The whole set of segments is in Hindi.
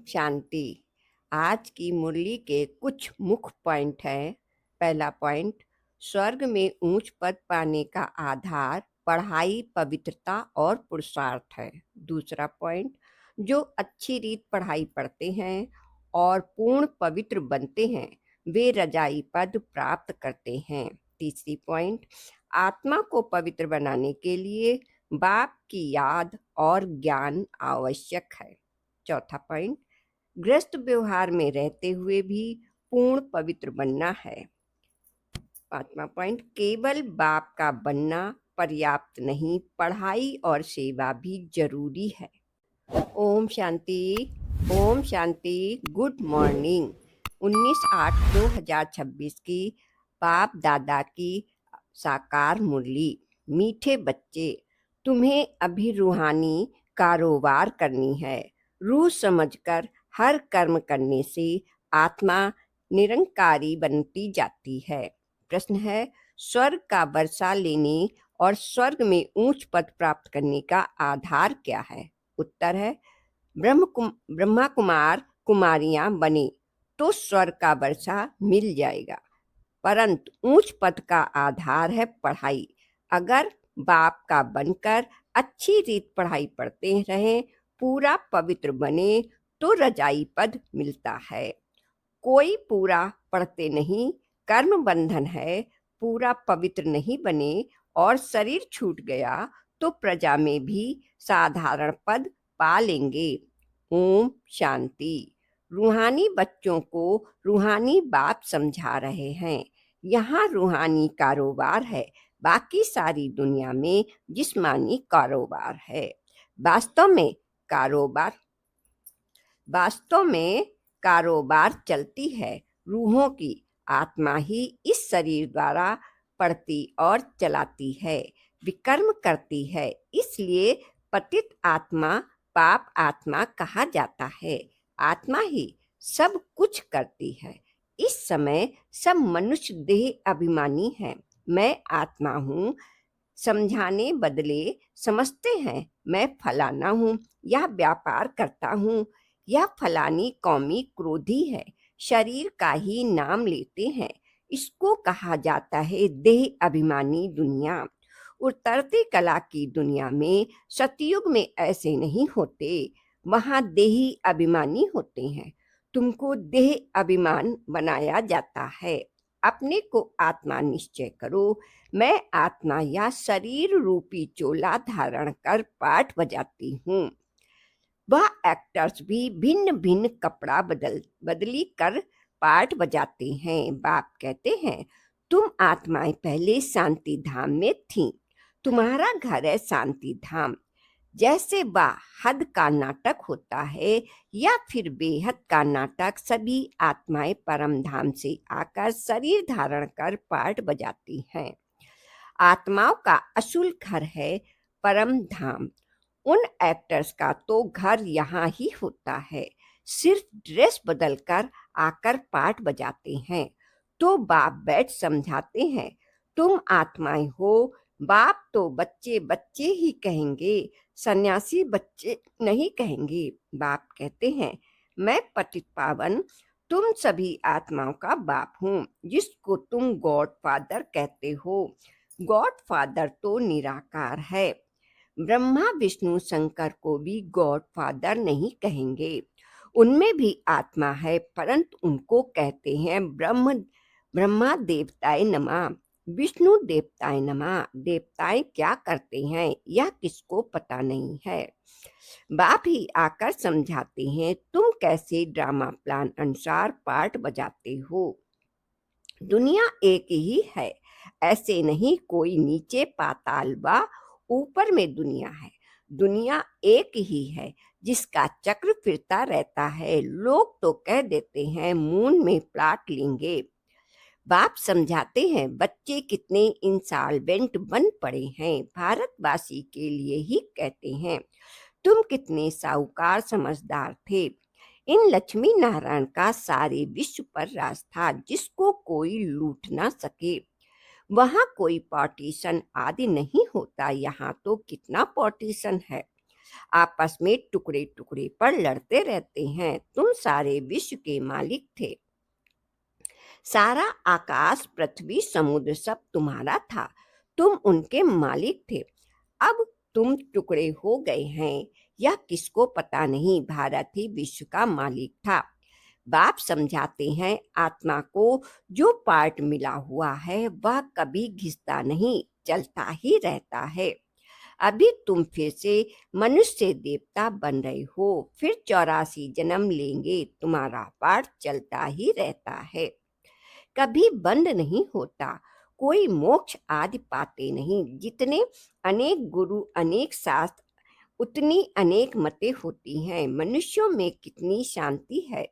शांति। आज की मुरली के कुछ मुख्य पॉइंट हैं। पहला पॉइंट, स्वर्ग में ऊंच पद पाने का आधार पढ़ाई, पवित्रता और पुरुषार्थ है। दूसरा पॉइंट, जो अच्छी रीत पढ़ाई पढ़ते हैं और पूर्ण पवित्र बनते हैं वे रजाई पद प्राप्त करते हैं। तीसरी पॉइंट, आत्मा को पवित्र बनाने के लिए बाप की याद और ज्ञान आवश्यक है। चौथा पॉइंट, गृहस्थ व्यवहार में रहते हुए भी पूर्ण पवित्र बनना है। पांचवा पॉइंट, केवल बाप का बनना पर्याप्त नहीं, पढ़ाई और सेवा भी जरूरी है। ओम शांति। ओम शांति। Good morning. 19/8/2026 की बाप दादा की साकार मुरली। मीठे बच्चे, तुम्हें अभी रूहानी कारोबार करनी है। रूह समझकर हर कर्म करने से आत्मा निरंकारी बनती जाती है। प्रश्न है, स्वर्ग का वर्षा लेने और स्वर्ग में ऊंच पद प्राप्त करने का आधार क्या है? उत्तर है, ब्रह्मा कुमार कुमारियां बने तो स्वर्ग का वर्षा मिल जाएगा, परंतु ऊंच पद का आधार है पढ़ाई। अगर बाप का बनकर अच्छी रीत पढ़ाई पढ़ते रहें, पूरा पवित्र बने तो रजाई पद मिलता है। कोई पूरा पढ़ते नहीं, कर्म बंधन है, पूरा पवित्र नहीं बने और शरीर छूट गया तो प्रजा में भी साधारण पद पा लेंगे। ओम शांति। रूहानी बच्चों को रूहानी बाप समझा रहे हैं। यहाँ रूहानी कारोबार है, बाकी सारी दुनिया में जिस्मानी कारोबार है। वास्तव में कारोबार चलती है रूहों की। आत्मा ही इस शरीर द्वारा पढ़ती और चलाती है, विकर्म करती है। इसलिए पतित आत्मा पाप आत्मा कहा जाता है। आत्मा ही सब कुछ करती है। इस समय सब मनुष्य देह अभिमानी हैं। मैं आत्मा हूँ समझाने बदले समझते हैं मैं फलाना हूँ, यह व्यापार करता हूँ, यह फलानी कौमी क्रोधी है, शरीर का ही नाम लेते हैं। इसको कहा जाता है देह अभिमानी दुनिया। उतरती कला की दुनिया में, सतयुग में ऐसे नहीं होते, वहाँ देही अभिमानी होते हैं। तुमको देह अभिमान बनाया जाता है। अपने को आत्मा निश्चय करो। मैं आत्मा या शरीर रूपी चोला धारण कर पाठ बजाती हूँ। वह एक्टर्स भी भिन्न भिन्न कपड़ा बदली कर पाठ बजाते हैं। बाप कहते हैं, तुम आत्माएं पहले शांति धाम में थीं। तुम्हारा घर है शांति धाम। जैसे हद का नाटक होता है या फिर बेहद का नाटक, सभी आत्माएं परम धाम से आकर शरीर धारण कर पाठ बजाती हैं। आत्माओं का असुल घर है परम धाम। उन एक्टर्स का तो घर यहाँ ही होता है, सिर्फ ड्रेस बदलकर आकर पाठ बजाते हैं। तो बाप बैठ समझाते हैं, तुम आत्माएं हो। बाप तो बच्चे बच्चे ही कहेंगे, सन्यासी बच्चे नहीं कहेंगे। बाप कहते हैं, मैं पतित पावन तुम सभी आत्माओं का बाप हूँ, जिसको तुम गॉड फादर कहते हो। गॉड फादर तो निराकार है। ब्रह्मा विष्णु शंकर को भी गॉड फादर नहीं कहेंगे। उनमें भी आत्मा है, परंतु उनको कहते हैं ब्रह्मा देवताय नमः, विष्णु देवताय नमः। देवताएं क्या करते हैं यह किसको पता नहीं है। बाप ही आकर समझाते हैं, तुम कैसे ड्रामा प्लान अनुसार पाठ बजाते हो। दुनिया एक ही है, ऐसे नहीं कोई नीचे पाताल व ऊपर में दुनिया है। दुनिया एक ही है जिसका चक्र फिरता रहता है। लोग तो कह देते हैं मून में प्लाट लेंगे। बाप समझाते हैं, बच्चे कितने इंसॉल्वेंट बन पड़े हैं। भारतवासी के लिए ही कहते हैं, तुम कितने साहूकार समझदार थे। इन लक्ष्मी नारायण का सारे विश्व पर राज था, जिसको कोई लूट ना सके। वहाँ कोई पार्टीशन आदि नहीं होता। यहाँ तो कितना पार्टीशन है। आपस में टुकड़े टुकड़े पर लड़ते रहते हैं। तुम सारे विश्व के मालिक थे। सारा आकाश, पृथ्वी, समुद्र सब तुम्हारा था। तुम उनके मालिक थे। अब तुम टुकड़े हो गए हैं। यह किसको पता नहीं, भारत ही विश्व का मालिक था। बाप समझाते हैं, आत्मा को जो पार्ट मिला हुआ है वह कभी घिसता नहीं, चलता ही रहता है। अभी तुम फिर से मनुष्य देवता बन रहे हो, फिर 84 जन्म लेंगे। तुम्हारा पार्ट चलता ही रहता है, कभी बंद नहीं होता। कोई मोक्ष आदि पाते नहीं। जितने अनेक गुरु, अनेक शास्त्र, उतनी अनेक मतें होती हैं। मनुष्यों में कितनी शांति है।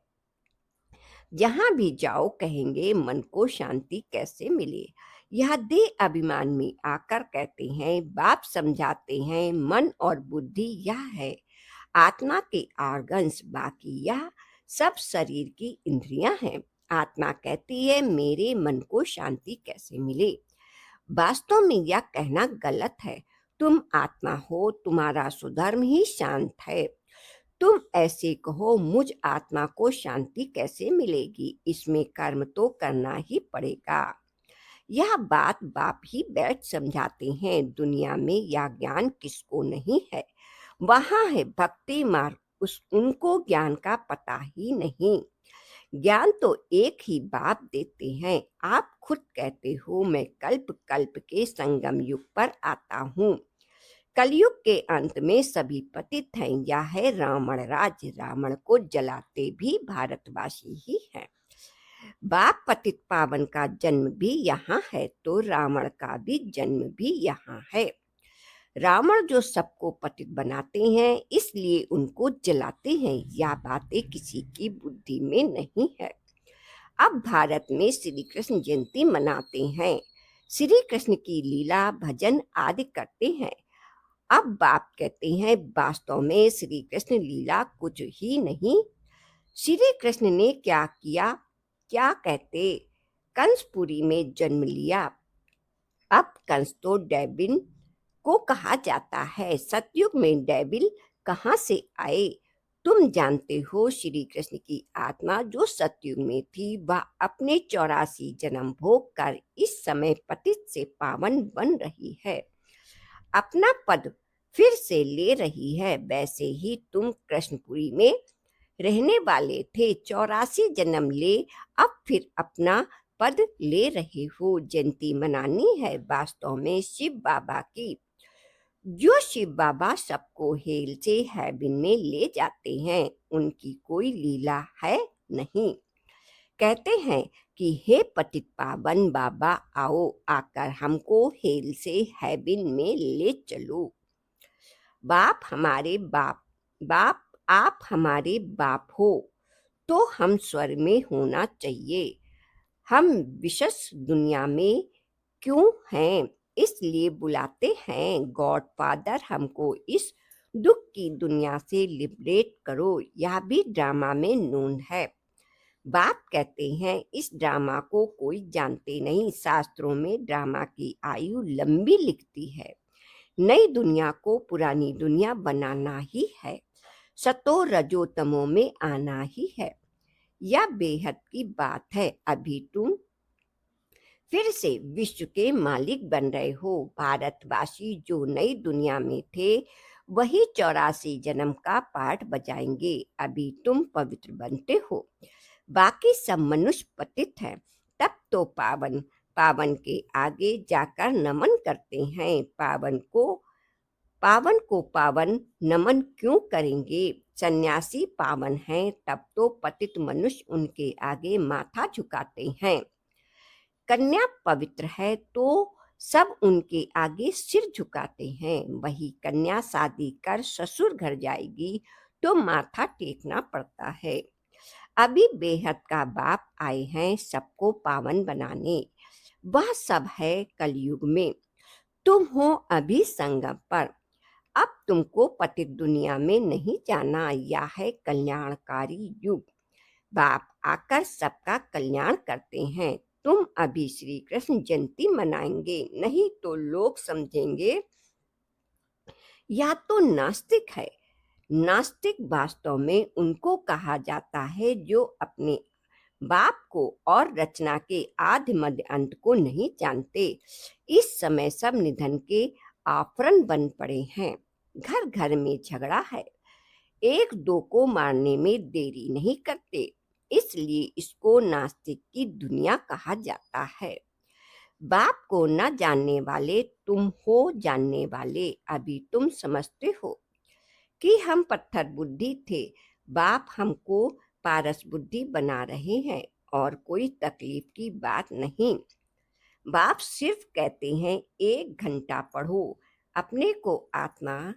जहां भी जाओ कहेंगे मन को शांति कैसे मिले। यह देह अभिमान में आकर कहते हैं। बाप समझाते हैं, मन और बुद्धि यह है, आत्मा के आर्गन्स, बाकी यह सब शरीर की इंद्रियां हैं। आत्मा कहती है, मेरे मन को शांति कैसे मिले। वास्तव में यह कहना गलत है। तुम आत्मा हो, तुम्हारा स्वधर्म ही शांत है। तुम ऐसे कहो, मुझ आत्मा को शांति कैसे मिलेगी, इसमें कर्म तो करना ही पड़ेगा। यह बात बाप ही बैठ समझाते हैं। दुनिया में यह ज्ञान किसको नहीं है, वहां है भक्ति मार्ग, उनको ज्ञान का पता ही नहीं। ज्ञान तो एक ही बाप देते हैं। आप खुद कहते हो, मैं कल्प कल्प के संगम युग पर आता हूँ। कलयुग के अंत में सभी पतित हैं। यह है रावण राज्य। रावण को जलाते भी भारतवासी ही हैं। बाप पतित पावन का जन्म भी यहाँ है, तो रावण का भी जन्म भी यहाँ है। रावण जो सबको पतित बनाते हैं, इसलिए उनको जलाते हैं। यह बातें किसी की बुद्धि में नहीं है। अब भारत में श्री कृष्ण जयंती मनाते हैं। श्री कृष्ण की लीला, भजन आदि करते हैं। अब बाप कहते हैं, वास्तव में श्री कृष्ण लीला कुछ ही नहीं। श्री कृष्ण ने क्या किया, क्या कहते, कंसपुरी में जन्म लिया। अब कंस तो डेविल को कहा जाता है। सतयुग में डेविल कहाँ से आए। तुम जानते हो, श्री कृष्ण की आत्मा जो सतयुग में थी, वह अपने 84 जन्म भोग कर इस समय पतित से पावन बन रही है, अपना पद फिर से ले रही है। वैसे ही तुम कृष्णपुरी में रहने वाले थे, 84 जन्म ले, अब फिर अपना पद ले रहे हो। जयंती मनानी है वास्तव में शिव बाबा की। जो शिव बाबा सबको हेल से हेवन में ले जाते हैं, उनकी कोई लीला है नहीं। कहते हैं कि हे पतित पावन बाबा, आओ, आकर हमको हेल से हेवन में ले चलो। बाप हमारे बाप, बाप आप हमारे बाप हो, तो हम स्वर्ग में होना चाहिए। हम विशेष दुनिया में क्यों हैं, इसलिए बुलाते हैं। गॉड फादर, हमको इस दुख की दुनिया से लिबरेट करो। यह भी ड्रामा में नून है। बाप कहते हैं, इस ड्रामा को कोई जानते नहीं। शास्त्रों में ड्रामा की आयु लंबी लिखती है। नई दुनिया को पुरानी दुनिया बनाना ही है, सतो रजो तमो में आना ही है। यह बेहद की बात है। अभी तुम फिर से विश्व के मालिक बन रहे हो। भारतवासी जो नई दुनिया में थे, वही 84 जन्म का पाठ बजाएंगे। अभी तुम पवित्र बनते हो, बाकी सब मनुष्य पतित हैं। तब तो पावन पावन के आगे जाकर नमन करते हैं। पावन को पावन नमन क्यों करेंगे। सन्यासी पावन हैं, तब तो पतित मनुष्य उनके आगे माथा झुकाते हैं। कन्या पवित्र है, तो सब उनके आगे सिर झुकाते हैं। वही कन्या शादी कर ससुर घर जाएगी तो माथा टेकना पड़ता है। अभी बेहद का बाप आए हैं सबको पावन बनाने। वह सब है कलयुग में, तुम हो अभी संगम पर। अब तुमको पतित दुनिया में नहीं जाना। यह है कल्याणकारी युग। बाप आकर सबका कल्याण करते हैं। तुम अभी श्री कृष्ण जयंती मनाएंगे, नहीं तो लोग समझेंगे या तो नास्तिक है। नास्तिक वास्तव में उनको कहा जाता है जो अपने बाप को और रचना के आदि मध्य अंत को नहीं जानते। इस समय सब निधन के आफरण बन पड़े हैं। घर घर में झगड़ा है। एक दो को मारने में देरी नहीं करते, इसलिए इसको नास्तिक की दुनिया कहा जाता है। बाप को न जानने वाले तुम हो जानने वाले। अभी तुम समझते हो कि हम पत्थर बुद्धि थे। बाप हमको पारस बुद्धि बना रहे हैं और कोई तकलीफ की बात नहीं। बाप सिर्फ कहते हैं 1 घंटा पढ़ो, अपने को आत्मा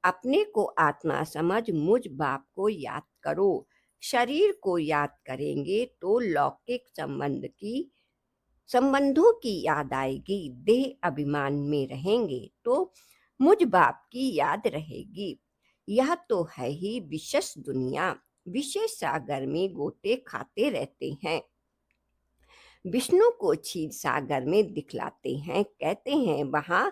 अपने को आत्मा समझ मुझ बाप को याद करो। शरीर को याद करेंगे तो लौकिक संबंधों की याद आएगी। देह अभिमान में रहेंगे तो मुझ बाप की याद रहेगी। यह तो है ही विशेष दुनिया। विशेष सागर में गोते खाते रहते हैं। विष्णु को क्षीर सागर में दिखलाते हैं, कहते हैं वहां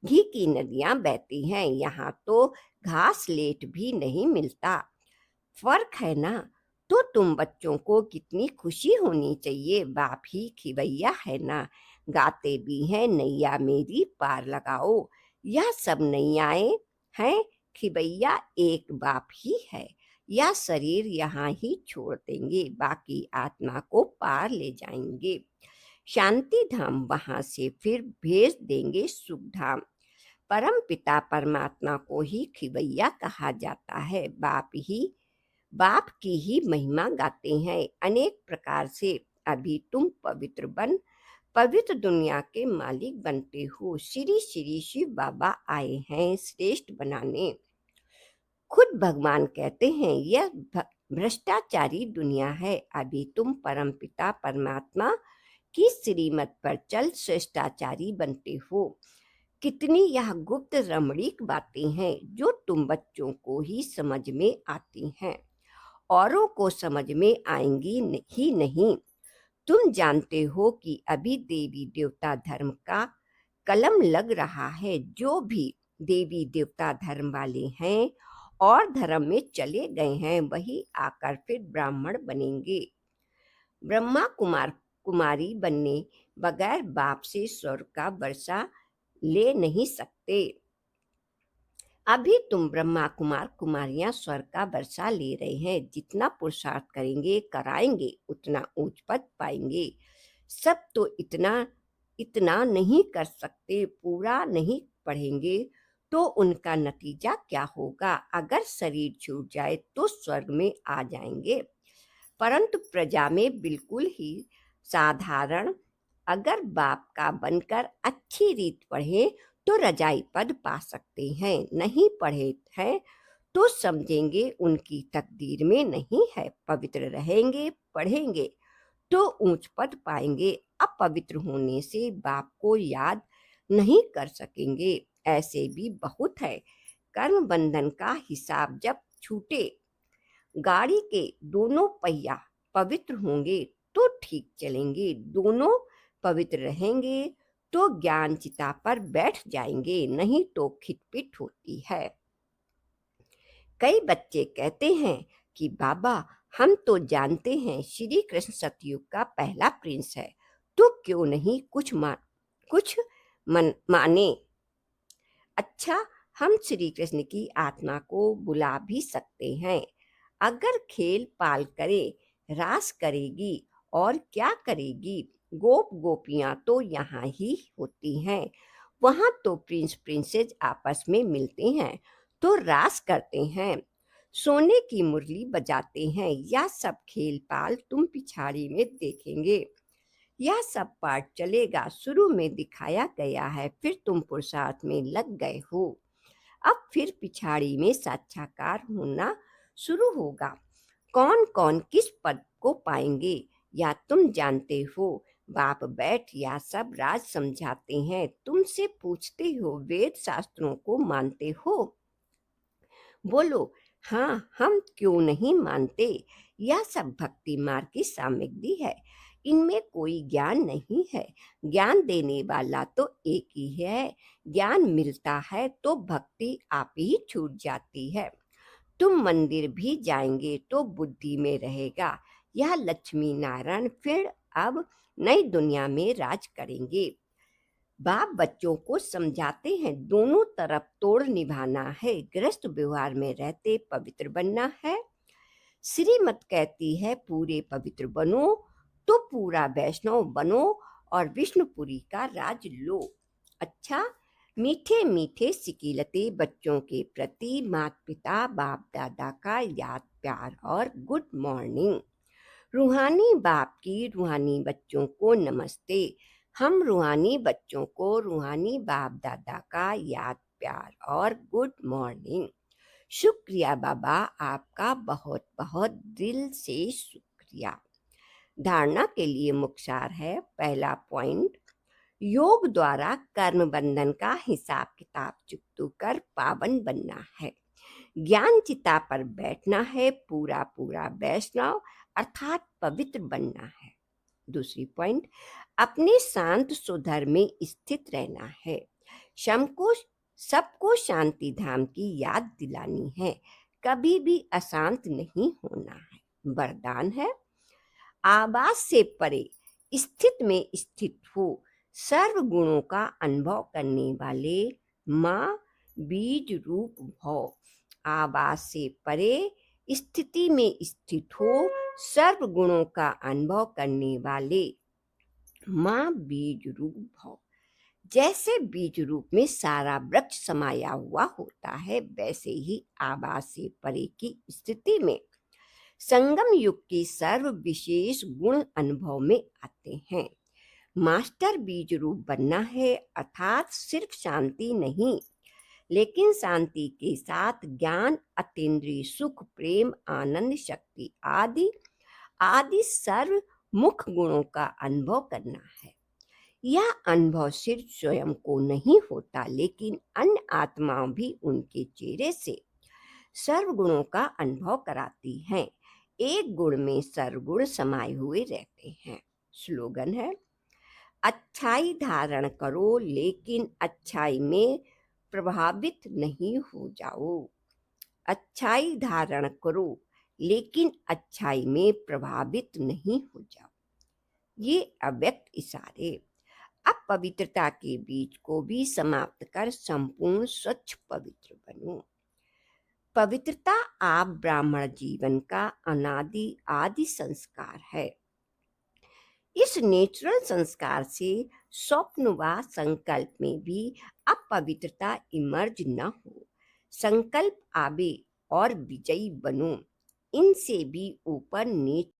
घी की नदियां बहती हैं। यहाँ तो घास लेट भी नहीं मिलता। फर्क है ना। तो तुम बच्चों को कितनी खुशी होनी चाहिए। बाप ही खिवैया है ना। गाते भी हैं नैया मेरी पार लगाओ। यह सब नैयाएं हैं। खिवैया एक बाप ही है। यह शरीर यहाँ ही छोड़ देंगे, बाकी आत्मा को पार ले जाएंगे शांति धाम। वहां से फिर भेज देंगे सुख धाम। परम पिता परमात्मा को ही खिवैया कहा जाता है। बाप की ही महिमा गाते हैं अनेक प्रकार से। अभी तुम पवित्र दुनिया के मालिक बनते हो। श्री श्री शिव बाबा आए हैं श्रेष्ठ बनाने। खुद भगवान कहते हैं यह भ्रष्टाचारी दुनिया है। अभी तुम परम पिता परमात्मा की श्रीमत पर चल श्रेष्ठाचारी बनते हो। कितनी यह गुप्त रमणीक बातें हैं जो तुम बच्चों को ही समझ में आती हैं, औरों को समझ में आएंगी ही नहीं। तुम जानते हो कि अभी देवी देवता धर्म का कलम लग रहा है। जो भी देवी देवता धर्म वाले हैं और धर्म में चले गए हैं वही आकर फिर ब्राह्मण बनेंगे। ब्रह्मा कुमारी बनने बगैर बाप से स्वर्ग का वर्षा ले नहीं सकते। अभी तुम ब्रह्मा कुमारियां स्वर्ग का वर्षा ले रहे हैं। जितना पुरुषार्थ करेंगे कराएंगे उतना ऊंच पद पाएंगे। सब तो इतना नहीं कर सकते। पूरा नहीं पढ़ेंगे तो उनका नतीजा क्या होगा। अगर शरीर छूट जाए तो स्वर्ग में आ जाएंगे, परंतु प्रजा में बिल्कुल ही साधारण अगर बाप का बनकर अच्छी रीत पढ़े तो रजाई पद पा सकते हैं। नहीं पढ़े हैं तो समझेंगे उनकी तकदीर में नहीं है। पवित्र रहेंगे पढ़ेंगे तो ऊंच पद पाएंगे। अपवित्र होने से बाप को याद नहीं कर सकेंगे। ऐसे भी बहुत है। कर्म बंधन का हिसाब जब छूटे, गाड़ी के दोनों पहिया पवित्र होंगे तो ठीक चलेंगे। दोनों पवित्र रहेंगे तो ज्ञान चिता पर बैठ जाएंगे, नहीं तो खिटपिट होती है। कई बच्चे कहते हैं कि बाबा हम तो जानते हैं श्री कृष्ण सतयुग का पहला प्रिंस है, तो क्यों नहीं कुछ माने। अच्छा, हम श्री कृष्ण की आत्मा को बुला भी सकते हैं। अगर खेल पाल करे, रास करेगी और क्या करेगी। गोप गोपियां तो यहाँ ही होती हैं। वहां तो प्रिंस प्रिंसेस आपस में मिलते हैं तो रास करते हैं, सोने की मुरली बजाते हैं। यह सब खेल पाल तुम पिछाड़ी में देखेंगे। यह सब पाठ चलेगा। शुरू में दिखाया गया है, फिर तुम पुरुषार्थ में लग गए हो। अब फिर पिछाड़ी में साक्षात्कार होना शुरू होगा। कौन कौन किस पद को पाएंगे या तुम जानते हो। बाप बैठ या सब राज समझाते हैं। तुमसे पूछते हो वेद शास्त्रों को मानते हो। बोलो हाँ, हम क्यों नहीं मानते। यह सब भक्ति मार्ग की सामग्री है। इनमें कोई ज्ञान नहीं है। ज्ञान देने वाला तो एक ही है। ज्ञान मिलता है तो भक्ति आप ही छूट जाती है। तुम मंदिर भी जाएंगे तो बुद्धि में रहेगा, यह लक्ष्मी नारायण फिर अब नई दुनिया में राज करेंगे। बाप बच्चों को समझाते हैं, दोनों तरफ तोड़ निभाना है, गृहस्थ व्यवहार में रहते पवित्र बनना है। श्रीमत कहती है पूरे पवित्र बनो तो पूरा वैष्णव बनो और विष्णुपुरी का राज लो। अच्छा, मीठे मीठे सिकीलते बच्चों के प्रति माता पिता बाप दादा का याद प्यार और गुड मॉर्निंग। रूहानी बाप की रूहानी बच्चों को नमस्ते। हम रूहानी बच्चों को रूहानी बाप दादा का याद प्यार और गुड मॉर्निंग। शुक्रिया बाबा, आपका बहुत बहुत दिल से शुक्रिया। धारणा के लिए मुख्य है, पहला पॉइंट, योग द्वारा कर्म बंधन का हिसाब किताब चुकतू कर पावन बनना है। ज्ञान चिता पर बैठना है, पूरा पूरा वैष्णव अर्थात पवित्र बनना है। दूसरी पॉइंट, अपने शांत सुधर में स्थित रहना है। सबको शांति धाम की याद दिलानी है, कभी भी अशांत नहीं होना है। वरदान है, आवाज से परे स्थित में स्थित हो, सर्व गुणों का अनुभव करने वाले माँ बीज रूप भव। आवाज से परे स्थिति में स्थित हो, सर्व गुणों का अनुभव करने वाले माँ बीज रूप भव। जैसे बीज रूप में सारा वृक्ष समाया हुआ होता है, वैसे ही आवाज से परे की स्थिति में संगम युग के सर्व विशेष गुण अनुभव में आते हैं। मास्टर बीज रूप बनना है, अर्थात सिर्फ शांति नहीं, लेकिन शांति के साथ ज्ञान, अतीन्द्रिय सुख, प्रेम, आनंद, शक्ति आदि आदि सर्व मुख गुणों का अनुभव करना है। यह अनुभव सिर्फ स्वयं को नहीं होता, लेकिन अन्य आत्माओं भी उनके चेहरे से सर्व गुणों का अनुभव कराती हैं। एक गुण में सर्वगुण समाये हुए रहते हैं। स्लोगन है, अच्छाई धारण करो लेकिन अच्छाई में प्रभावित नहीं हो जाओ। अच्छाई धारण करो लेकिन अच्छाई में प्रभावित नहीं हो जाओ। ये अव्यक्त इशारे। अब पवित्रता के बीज को भी समाप्त कर संपूर्ण स्वच्छ पवित्र बनो। पवित्रता आप ब्राह्मण जीवन का अनादि आदि संस्कार है। इस नेचुरल संस्कार से स्वप्न व संकल्प में भी अपवित्रता इमर्ज न हो। संकल्प आवे और विजयी बनो। इनसे भी ऊपर नेचर